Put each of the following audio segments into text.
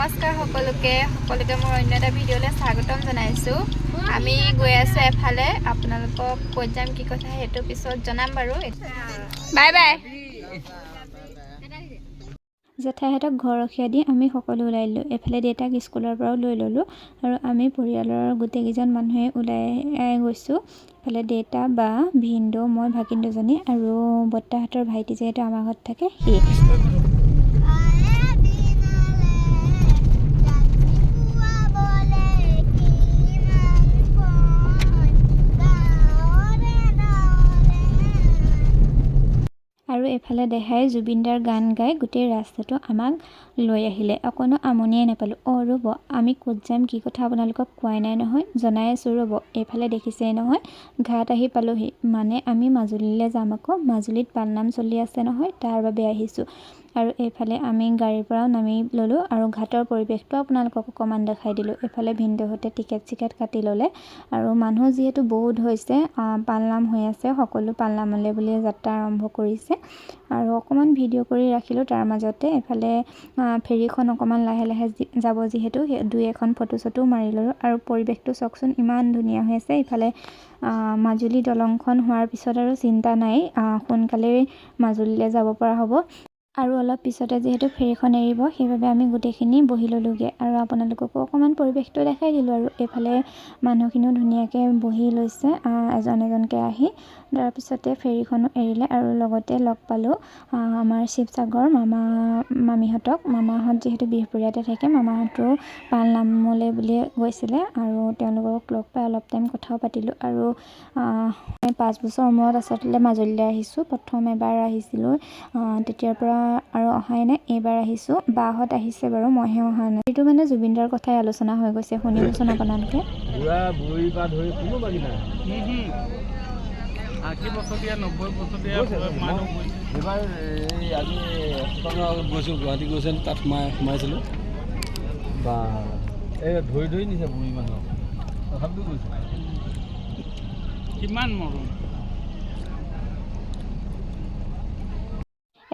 নমস্কাৰ সকলোকে মোৰ অন্য এটা ভিডিঅ'লৈ স্বাগতম জনাইছোঁ। আমি গৈ আছোঁ এফালে, আপোনালোকক কৈ যাম কি কথা সেইটো পিছত জনাম বাৰু। Bye bye. জেঠাইহঁতক ঘৰ ৰখীয়া দি আমি সকলো ওলাই দিলোঁ। এফালে দেউতাক স্কুলৰ পৰাও লৈ ল'লোঁ আৰু আমি পৰিয়ালৰ গোটেইকেইজন মানুহে ওলাই গৈছোঁ। এফালে দেউতা, বা, ভিনদেউ, মই, ভাগিন দুজনী আৰু বৰ্তাহঁতৰ ভাইটি যিহেতু আমাৰ ঘৰত থাকে সি। আৰু এফালে দেখাই জুবিনদাৰ গান গাই গোটেই ৰাস্তাটো আমাক লৈ আহিলে। অকণো আমনিয়ে নাপালোঁ। ৰ'ব, আমি ক'ত যাম কি কথা আপোনালোকক কোৱাই নাই নহয়, জনাই আছোঁ ৰ'ব। এইফালে দেখিছেই নহয়, ঘাট আহি পালোহি। মানে আমি মাজুলীলৈ যাম আকৌ, মাজুলীত পালনাম চলি আছে নহয়, তাৰ বাবে আহিছোঁ। আৰু এইফালে আমি গাড়ীৰ পৰাও নামি ল'লোঁ আৰু ঘাটৰ পৰিৱেশটো আপোনালোকক অকণমান দেখাই দিলোঁ। এইফালে ভিনদেউহঁতে টিকেট কাটি ল'লে আৰু মানুহ যিহেতু বহুত হৈছে, পালনাম হৈ আছে, সকলো পালনামলৈ বুলি যাত্ৰা আৰম্ভ কৰিছে আৰু অকণমান ভিডিঅ' কৰি ৰাখিলোঁ। তাৰ মাজতে এফালে ফেৰীখন অকণমান লাহে লাহে যাব, যিহেতু দুই এখন ফটো চটো মাৰি ল'লোঁ। আৰু পৰিৱেশটো চাওকচোন, ইমান ধুনীয়া হৈ আছে। ইফালে মাজুলী দলংখন হোৱাৰ পিছত আৰু চিন্তা নাই, সোনকালেই মাজুলীলৈ যাব পৰা হ'ব। আৰু অলপ পিছতে যিহেতু ফেৰীখন এৰিব, সেইবাবে আমি গোটেইখিনি বহি ল'লোঁগৈ আৰু আপোনালোককো অকণমান পৰিৱেশটো দেখাই দিলোঁ। আৰু এইফালে মানুহখিনিও ধুনীয়াকৈ বহি লৈছে এজন এজনকৈ আহি। তাৰপিছতে ফেৰীখনো এৰিলে আৰু লগতে লগ পালোঁ আমাৰ শিৱসাগৰ মামীহঁতক। মামাহঁত যিহেতু বিহপুৰীয়াতে থাকে, মামাহঁতো পালনামলৈ বুলিয়ে গৈছিলে আৰু তেওঁলোকক লগ পাই অলপ টাইম কথাও পাতিলোঁ। আৰু 5 বছৰ মূৰত আচলতে মাজুলীলৈ আহিছোঁ। প্ৰথম এবাৰ আহিছিলোঁ, তেতিয়াৰ পৰা আৰু অহাই নাই। এইবাৰ আহিছোঁ, বাহঁত আহিছে বাৰু, মইহে অহা নাই। এইটো মানে জুবিনদাৰ কথাই আলোচনা হৈ গৈছে, শুনিবচোন আপোনালোকে। বুঢ়ী পৰা ধৰি কোনো বাকী নাই। 80 বছৰীয়া 90 বছৰীয়া মানুহ এইবাৰ আজি গৈছোঁ, গুৱাহাটী গৈছিল, তাত সোমাইছিলোঁ বা এই ধৰি নিছে বুঢ়ী মানুহক, তথাপিও গৈছোঁ। কিমান মৰম।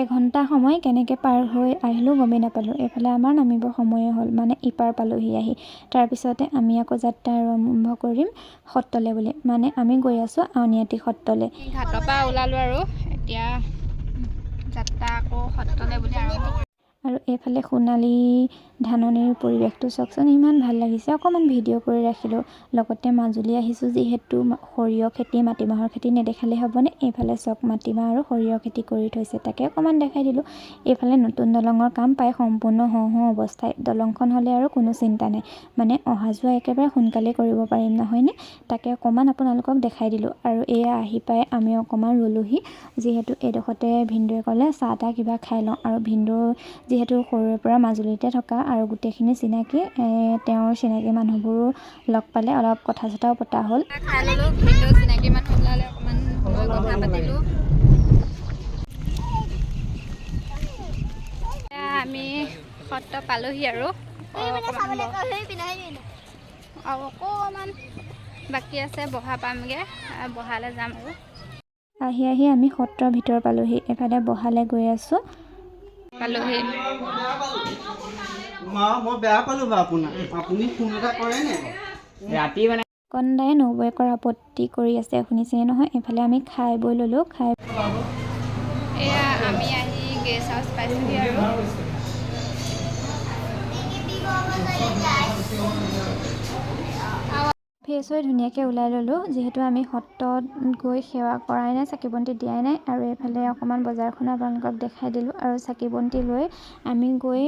এঘণ্টা সময় কেনেকৈ পাৰ হৈ আহিলোঁ গমেই নাপালোঁ। এইফালে আমাৰ নামিবৰ সময়ে হ'ল, মানে ইপাৰ পালোহি আহি। তাৰপিছতে আমি আকৌ যাত্ৰা আৰম্ভ কৰিম সত্ৰলৈ বুলি, মানে আমি গৈ আছোঁ আউনীআটী সত্ৰলৈ। ঘাটৰ পৰা ওলালোঁ আৰু এতিয়া যাত্ৰা আকৌ সত্ৰলৈ বুলি আৰম্ভ কৰিম। আৰু এইফালে সোণালী ধাননিৰ পৰিৱেশটো চাওকচোন, ইমান ভাল লাগিছে। অকণমান ভিডিঅ' কৰি ৰাখিলোঁ। লগতে মাজুলী আহিছোঁ যিহেতু, সৰিয়হ খেতি, মাটিমাহৰ খেতি নেদেখালে হ'বনে। এইফালে চক মাটিমাহ আৰু সৰিয়হ খেতি কৰি থৈছে, তাকে অকণমান দেখাই দিলোঁ। এইফালে নতুন দলঙৰ কাম প্ৰায় সম্পূৰ্ণ হওঁ অৱস্থায়। দলংখন হ'লে আৰু কোনো চিন্তা নাই, মানে অহা যোৱা একেবাৰে সোনকালে কৰিব পাৰিম নহয়নে, তাকে অকণমান আপোনালোকক দেখাই দিলোঁ। আৰু এয়া আহি পাই আমি অকণমান ৰ'লোহি, যিহেতু এইডোখৰতে ভিনদেউৱে ক'লে চাহ তাহ কিবা খাই লওঁ। আৰু ভিনদেউ যিহেতু সৰুৰে পৰা মাজুলীতে থকা আৰু গোটেইখিনি চিনাকি, তেওঁৰ চিনাকি মানুহবোৰো লগ পালে, অলপ কথা চথাও পতা হ'ল। খাই ল'লোঁ, ভিনদেউ চিনাকি মানুহ ওলালে, অকণমান সময় কথা পাতিলোঁ। আমি সত্ৰ পালোহি আৰু অকণমান বাকী আছে, বহা পামগৈ, বহালৈ যাম আৰু। আহি আমি সত্ৰৰ ভিতৰ পালোহি। এফালে বহালৈ গৈ আছোঁ, পালোহি। মই বেয়া পালোঁ বা আপোনাক, আপুনি ফোন এটা কৰে নে ৰাতি মানে। কন্দাই নবৌৱেকৰ আপত্তি কৰি আছে, শুনিছেই নহয়। এইফালে আমি খাই বৈ ল'লোঁ। এয়া আমি আহি গেষ্ট হাউচ পাইছোঁহি আৰু ফ্ৰেছ হৈ ধুনীয়াকৈ ওলাই ল'লোঁ, যিহেতু আমি সত্ৰত গৈ সেৱা কৰাই নাই, চাকি বন্তি দিয়াই নাই। আৰু এইফালে অকণমান বজাৰখনো আপোনালোকক দেখাই দিলোঁ। আৰু চাকি বন্তি লৈ আমি গৈ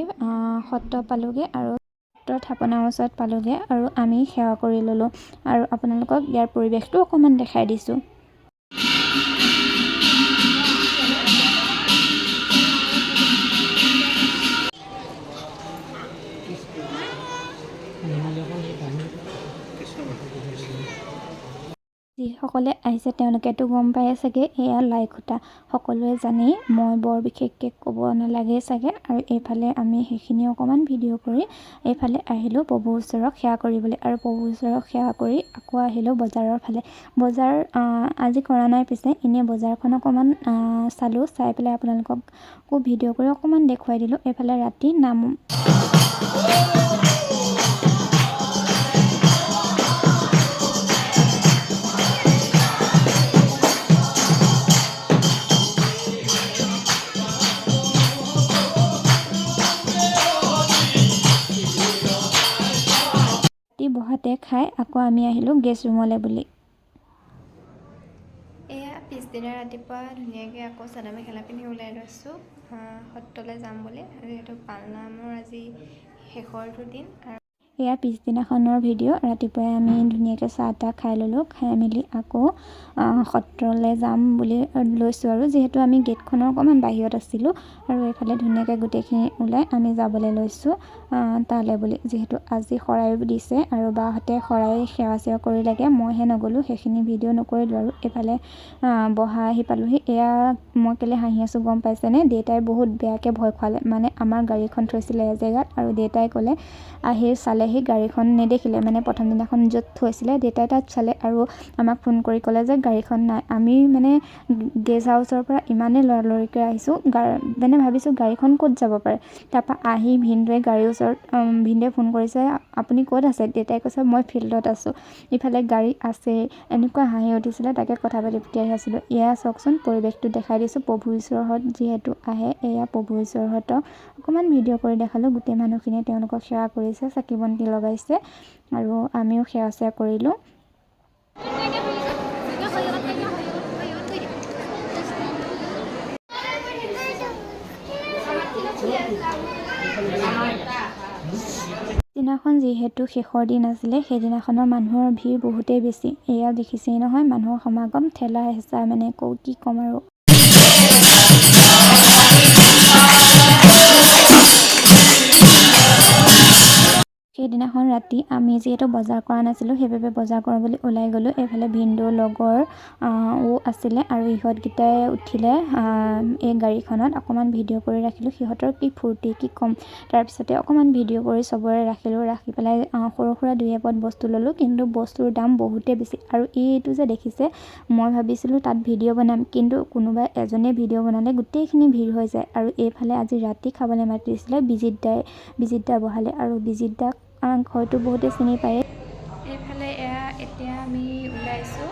সত্ৰ পালোঁগৈ আৰু সত্ৰৰ থাপনাৰ ওচৰত পালোঁগৈ আৰু আমি সেৱা কৰি ল'লোঁ। আৰু আপোনালোকক ইয়াৰ পৰিৱেশটো অকণমান দেখাই দিছোঁ। যিসকলে আহিছে তেওঁলোকেতো গম পায়ে চাগে, এয়া লাই খুটা, সকলোৱে জানেই, মই বৰ বিশেষকৈ ক'ব নালাগে চাগে। আৰু এইফালে আমি সেইখিনি অকণমান ভিডিঅ' কৰি এইফালে আহিলোঁ প্ৰভু ঈশ্বৰক সেৱা কৰিবলৈ। আৰু প্ৰভু ঈশ্বৰক সেৱা কৰি আকৌ আহিলোঁ বজাৰৰ ফালে। বজাৰ আজি কৰা নাই, পিছে এনেই বজাৰখন অকণমান চালোঁ, চাই পেলাই আপোনালোককো ভিডিঅ' কৰি অকণমান দেখুৱাই দিলোঁ। এইফালে ৰাতি নাম বহাতে খাই আকৌ আমি আহিলোঁ গেষ্ট ৰুমলৈ বুলি। এয়া পিছদিনা ৰাতিপুৱা ধুনীয়াকৈ আকৌ চাদৰ মেখেলা পিন্ধি ওলাই লৈছোঁ সত্ৰলৈ যাম বুলি। যিহেতু পালনামৰ আজি শেষৰটো দিন। এয়া পিছদিনাখনৰ ভিডিঅ'। ৰাতিপুৱাই আমি ধুনীয়াকৈ চাহ তাহ খাই ল'লোঁ, খাই মেলি আকৌ সত্ৰলৈ যাম বুলি লৈছোঁ। আৰু যিহেতু আমি গেটখনৰ অকণমান বাহিৰত আছিলোঁ আৰু এইফালে ধুনীয়াকৈ গোটেইখিনি ওলাই আমি যাবলৈ লৈছোঁ তালৈ বুলি। যিহেতু আজি শৰাইও দিছে আৰু বাহঁতে শৰাই সেৱা চেৱা কৰি লাগে, মইহে নগ'লোঁ, সেইখিনি ভিডিঅ' নকৰিলোঁ। আৰু এইফালে বহা আহি পালোঁহি। এয়া মই কেলৈ হাঁহি আছোঁ গম পাইছেনে? দেউতাই বহুত বেয়াকৈ ভয় খোৱালে। মানে আমাৰ গাড়ীখন থৈছিলে এজেগাত আৰু দেউতাই ক'লে আহি চালেহি গাড়ীখন নেদেখিলে। মানে প্ৰথম দিনাখন য'ত থৈছিলে দেউতাই তাত চালে আৰু আমাক ফোন কৰি ক'লে যে গাড়ীখন নাই। আমি মানে গেষ্ট হাউচৰ পৰা ইমানেই লৰালৰিকৈ আহিছোঁ, মানে ভাবিছোঁ গাড়ীখন ক'ত যাব পাৰে। তাৰপৰা আহি ভিনদেউৱে গাড়ীৰ ওচৰত ভিনদেউৱে ফোন কৰিছে, আপুনি ক'ত আছে? দেউতাই কৈছে মই ফিল্ডত আছোঁ, ইফালে গাড়ী আছে। এনেকুৱা হাঁহি উঠিছিলে, তাকে কথা পাতি আহি আছিলোঁ। এয়া চাওকচোন পৰিৱেশটো দেখাই দিছোঁ। প্ৰভু ঈশ্বৰহঁত যিহেতু আহে, এয়া প্ৰভু ঈশ্বৰহঁতক অকণমান ভিডিঅ' কৰি দেখালোঁ। গোটেই মানুহখিনিয়ে তেওঁলোকক সেৱা কৰিছে, চাকি বন্তি লগাইছে আৰু আমিও সেৱা চেৱা কৰিলোঁ। দিনাখন যিহেতু শেষৰ দিন আছিলে, সেইদিনাখনৰ মানুহৰ ভিৰ বহুতেই বেছি। এয়া দেখিছেই নহয় মানুহৰ সমাগম, ঠেলা হেঁচা, মানে কি ক'ম আৰু। সেইদিনাখন ৰাতি আমি যিহেতু বজাৰ কৰা নাছিলোঁ, সেইবাবে বজাৰ কৰোঁ বুলি ওলাই গ'লোঁ। এইফালে ভিনদেউৰ লগৰ আছিলে আৰু ইহঁতকেইটাই উঠিলে এই গাড়ীখনত। অকণমান ভিডিঅ' কৰি ৰাখিলোঁ, সিহঁতৰ কি ফূৰ্তি কি ক'ম। তাৰপিছতে অকণমান ভিডিঅ' কৰি চবৰে ৰাখিলোঁ, ৰাখি পেলাই সৰু সুৰা দুই এপদ বস্তু ল'লোঁ। কিন্তু বস্তুৰ দাম বহুতেই বেছি। আৰু এইটো যে দেখিছে, মই ভাবিছিলোঁ তাত ভিডিঅ' বনাম, কিন্তু কোনোবা এজনে ভিডিঅ' বনালে গোটেইখিনি ভিৰ হৈ যায়। আৰু এইফালে আজি ৰাতি খাবলৈ মাতিছিলে বিজিত দা বহালে, আৰু বিজিত দাক হয়তো বহুতে চিনি পায়। এইফালে এতিয়া আমি ওলাইছোঁ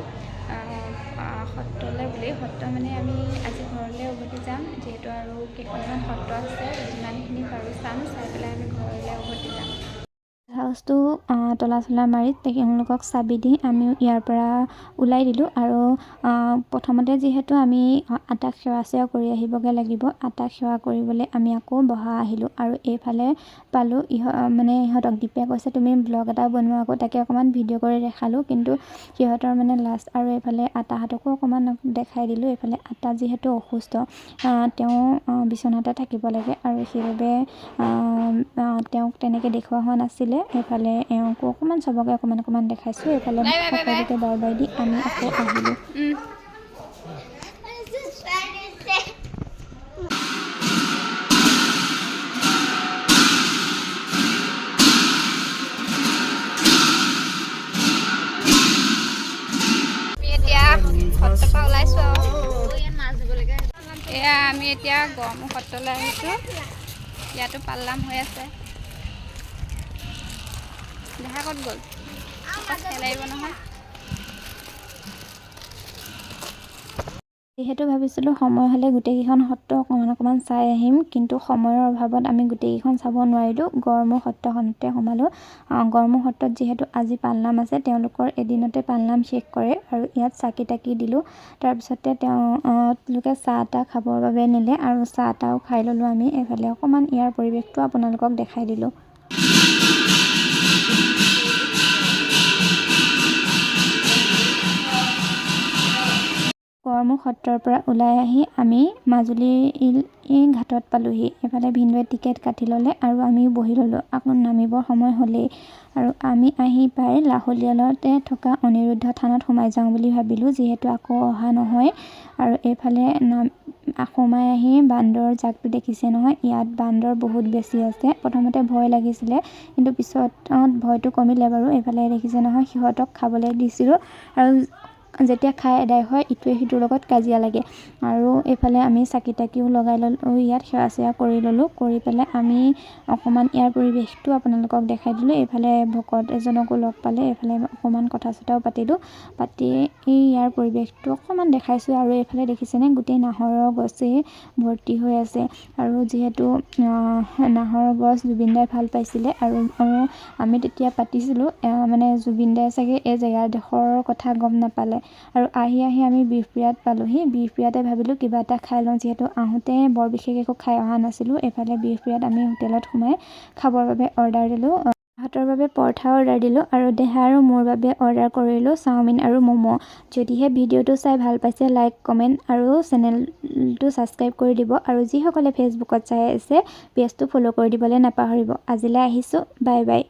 সত্ৰলৈ বুলি। সত্ৰ মানে আমি আজি ঘৰলৈ উভতি যাম, যিহেতু আৰু কেইখনমান সত্ৰ আছে, যিমানখিনি পাৰোঁ চাম, চাই পেলাই আমি ঘৰলৈ উভতি যাম। হাউচটো তলা চলা মাৰি তেওঁলোকক চাবি দি আমি ইয়াৰ পৰা ওলাই দিলোঁ। আৰু প্ৰথমতে যিহেতু আমি আটাক সেৱা চেৱা কৰি আহিবগৈ লাগিব, আটাক সেৱা কৰিবলৈ আমি আকৌ বহা আহিলোঁ। আৰু এইফালে পালোঁ মানে ইহঁতক দীপে কৈছে তুমি ব্লগ এটা বনোৱা আকৌ, তাকে অকণমান ভিডিঅ' কৰি দেখালোঁ। কিন্তু সিহঁতৰ মানে লাষ্ট। আৰু এইফালে আটাহঁতকো অকণমান দেখাই দিলোঁ। এইফালে আটা যিহেতু অসুস্থ, তেওঁ বিচনাতে থাকিব লাগে আৰু সেইবাবে তেওঁক তেনেকৈ দেখুওৱা হোৱা নাছিলে। এইফালে এওঁকো অকণমান চবকে অকণমান দেখাইছোঁ। এইফালে সকলোকে বাই বাই দি আমি আকৌ আহিলোঁ। এতিয়া সত্ৰৰ পৰা ওলাইছোঁ আৰু এয়া আমি এতিয়া গড়মূৰ সত্ৰলৈ আহিছোঁ। ইয়াতো পালনাম হৈ আছে। দেহা ক'ত গ'ল? খেল আহিব নহয়। যিহেতু ভাবিছিলোঁ সময় হ'লে গোটেইকেইখন সত্ৰ অকণমান চাই আহিম, কিন্তু সময়ৰ অভাৱত আমি গোটেইকেইখন চাব নোৱাৰিলোঁ। গড়মূৰ সত্ৰখনতে সোমালোঁ। গড়মূৰ সত্ৰত যিহেতু আজি পালনাম আছে, তেওঁলোকৰ এদিনতে পালনাম শেষ কৰে। আৰু ইয়াত চাকি তাকি দিলোঁ। তাৰপিছতে তেওঁলোকে চাহ তাহ খাবৰ বাবে নিলে আৰু চাহ তাহও খাই ল'লোঁ আমি। এইফালে অকণমান ইয়াৰ পৰিৱেশটো আপোনালোকক দেখাই দিলোঁ। গড়মূৰ সত্ৰৰ পৰা ওলাই আহি আমি মাজুলীৰ ঘাটত পালোঁহি। এইফালে ভিনদেউৱে টিকেট কাটি ল'লে আৰু আমিও বহি ল'লোঁ। আকৌ নামিবৰ সময় হ'লেই আৰু আমি আহি পাই লাহোলীয়ালতে থকা অনিৰুদ্ধ থানত সোমাই যাওঁ বুলি ভাবিলোঁ, যিহেতু আকৌ অহা নহয়। আৰু এইফালে সোমাই আহি বান্দৰৰ জাকটো দেখিছে নহয়, ইয়াত বান্দৰ বহুত বেছি আছে। প্ৰথমতে ভয় লাগিছিলে, কিন্তু পিছত ভয়টো কমিলে বাৰু। এইফালে দেখিছে নহয়, সিহঁতক খাবলৈ দিছিলোঁ আৰু যেতিয়া খাই এদায় হয় ইটোৱে সিটোৰ লগত কাজিয়া লাগে। আৰু এইফালে আমি চাকি তাকিও লগাই ল'লোঁ, ইয়াত সেৱা চেৱা কৰি ল'লোঁ। কৰি পেলাই আমি অকণমান ইয়াৰ পৰিৱেশটো আপোনালোকক দেখাই দিলোঁ। এইফালে ভকত এজনকো লগ পালে, এইফালে অকণমান কথা চথাও পাতিলোঁ। পাতি ইয়াৰ পৰিৱেশটো অকণমান দেখাইছোঁ। আৰু এইফালে দেখিছেনে গোটেই নাহৰৰ গছেই ভৰ্তি হৈ আছে। আৰু যিহেতু নাহৰৰ গছ জুবিন দাই ভাল পাইছিলে আৰু আমি তেতিয়া পাতিছিলোঁ, মানে জুবিন দাই চাগে এই জেগাডোখৰৰ কথা গম নাপালে। আৰু আহি আমি বিহপুৰীয়াত পালোঁহি। বিহপুৰীয়াতে ভাবিলোঁ কিবা এটা খাই লওঁ, যিহেতু আহোঁতে বৰ বিশেষ একো খাই অহা নাছিলোঁ। এইফালে বিহপুৰীয়াত আমি হোটেলত সোমাই খাবৰ বাবে অৰ্ডাৰ দিলোঁ। ভাতৰ বাবে পৰঠা অৰ্ডাৰ দিলোঁ আৰু দেহা আৰু মোৰ বাবে অৰ্ডাৰ কৰিলোঁ চাওমিন আৰু ম'ম'। যদিহে ভিডিঅ'টো চাই ভাল পাইছে লাইক কমেণ্ট আৰু চেনেলটো ছাবস্ক্ৰাইব কৰি দিব। আৰু যিসকলে ফেচবুকত চাই আছে পেজটো ফ'ল' কৰি দিবলৈ নাপাহৰিব। আজিলৈ আহিছোঁ, বাই বাই।